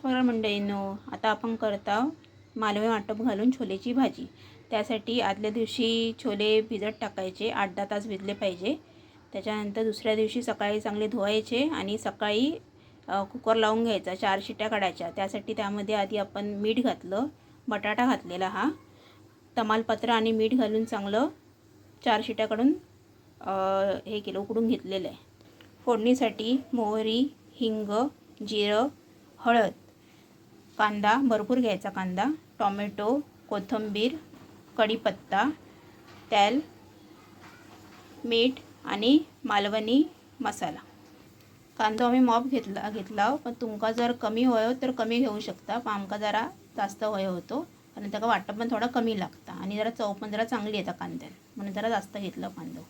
नमस्कार मंडळींनो, आता आपण करता मालवणी वाटप घालून छोलेची भाजी। त्यासाठी आदल्या दिवशी छोले भिजत टाकायचे, 8-10 तास भिजले पाहिजे। त्याच्यानंतर दुसऱ्या दिवशी सकाळी चांगले धुवायचे आणि सकाळी कुकर लावून घ्यायचा, 4 शिट्या काढायच्या। त्यासाठी त्यामध्ये आधी आपण मीठ घातलं, बटाटा घातलेला, हा तमालपत्र आणि मीठ घालून चांगलं 4 शिट्या काढून हे केलं, उकडून घेतलेलं आहे। फोडणीसाठी मोहरी, हिंग, जिरं, हळद, कांदा भरपूर घ्यायचा, कांदा, टोमॅटो, कोथिंबीर, कढीपत्ता, तेल, मीठ आणि मालवणी मसाला। कांदा आम्ही मॉप घेतला, पण तुमका जर कमी होय तर कमी घेऊ शकता, पण आमका जरा जास्त होय होतो कारण त्याला वाटप पण थोडा कमी लागता आणि जरा चव पण जरा चांगली येता कांद्यात, म्हणून जरा जास्त घेतलं कांदा।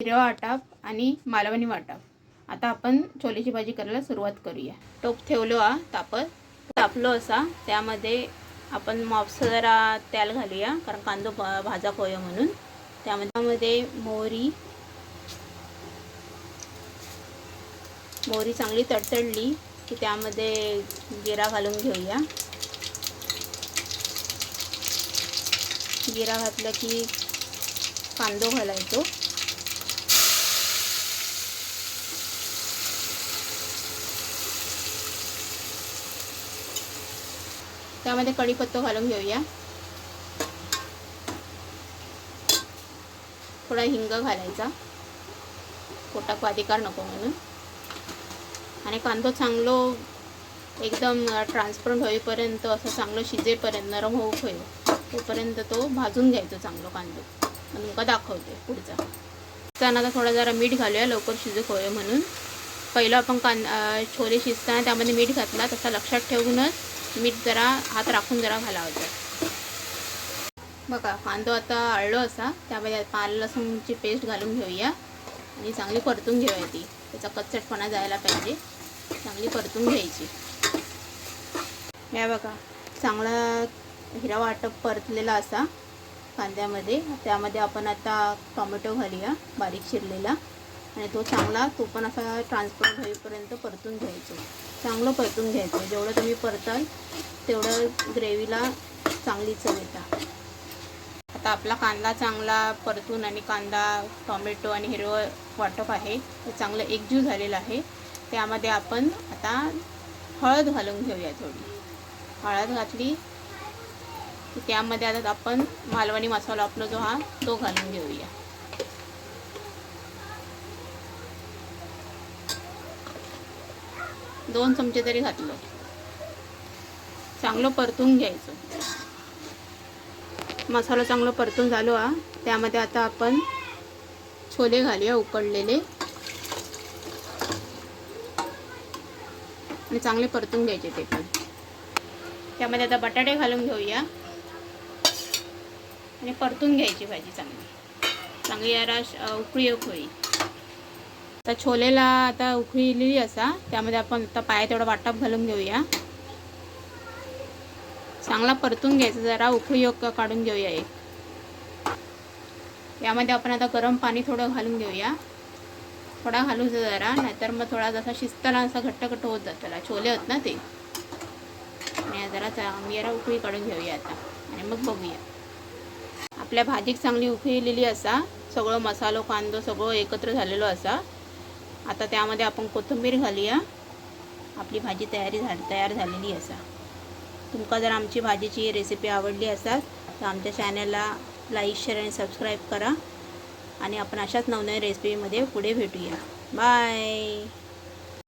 हिरवा वाटप आणि मालवणी वाटप। आता आपण छोलेची भाजी करायला सुरुवात करूया। टोप ठेवलो तापत, तापलो असा, त्यामध्ये आपण मॉपचं जरा तेल घालूया कारण कांदो भाजा होय म्हणून। त्यामध्ये मोहरी चांगली तडतडली की त्यामध्ये जिरा घालून घेऊया। जिरा घातलं की कांदो घालायचो, त्यामध्ये कढीपत्ता घालून घेऊया, थोडा हिंग घालायचा, पोटाक अधिकार नको म्हणून। आणि कांदो चांगलो एकदम ट्रान्सपरंट होईपर्यंत, असं चांगलं शिजेपर्यंत, नरम होऊ होईल तोपर्यंत तो भाजून घ्यायचा चांगलो कांदो। आणि तुमका दाखवते पुढचा। त्यानंतर थोडा जरा मीठ घालूया लवकर शिजूक होय म्हणून। पहिलं आपण छोले शिजताना त्यामध्ये मीठ घातला, तसा लक्षात ठेवूनच मीठ जरा हात राखून जरा घालायचं। बघा कांदो आता आळलो असा, त्यामध्ये आलं लसूणची पेस्ट घालून घेऊया आणि चांगली परतून घेऊया ती, त्याचा कच्चटपणा जायला पाहिजे, चांगली परतून घ्यायची। या बघा चांगला हिरवा वाटप परतलेला असा कांद्यामध्ये, त्यामध्ये आपण आता टोमॅटो घालूया बारीक चिरलेला आणि तो चांगला, तो पण असा ट्रान्सपरंट होईपर्यंत परतून घ्यायचं, चांगलं परतून घ्यायचं। जेवढं तुम्ही परताल तेवढं ग्रेव्हीला चांगली चव येते। आता आपला कांदा चांगला परतून आणि कांदा, टोमॅटो आणि हिरवं वाटप आहे ते चांगलं एकजीव झालेलं आहे। त्यामध्ये आपण आता हळद घालून घेऊया, थोडी हळद घातली की त्यामध्ये आता आपण मालवणी मसाला आपला जो तो घालून घेऊया। दोन चमचे तरी घातलं, चांगलं परतून घ्यायचं। मसाला चांगलं परतून झालो त्यामध्ये आता आपण छोले घालूया उकडलेले आणि चांगले परतून घ्यायचे ते पण। त्यामध्ये आता बटाटे घालून घेऊया आणि परतून घ्यायची भाजी चांगली जरा उकळी होईल। आता छोलेला आता उकळीलेली असा, त्यामध्ये आपण आता पाय तेवढा वाटप घालून घेऊया, चांगला परतून घ्यायचा, जरा उकळी काढून घेऊया एक। यामध्ये आपण आता गरम पाणी थोडं घालून घेऊया, थोडा घालून जरा, नाहीतर मग थोडा जसा शिजताना असा घट्ट होत जाताला, छोले आहेत ना ते। आणि जरा उकळी काढून घेऊया आता आणि मग बघूया। आपल्या भाजीक चांगली उकळलेली असा, सगळं मसालो कांदो सगळं एकत्र झालेलो असा। आता त्यामध्ये आपण कोथिंबीर घालूया, आपली भाजी तयार झालेली असा। तुमका जर आमची भाजीची रेसिपी आवडली असेल तर आमच्या चॅनलला लाईक, शेअर आणि सबस्क्राईब करा आणि आपण अशाच नवनवीन रेसिपीमध्ये पुढे भेटूया। बाय।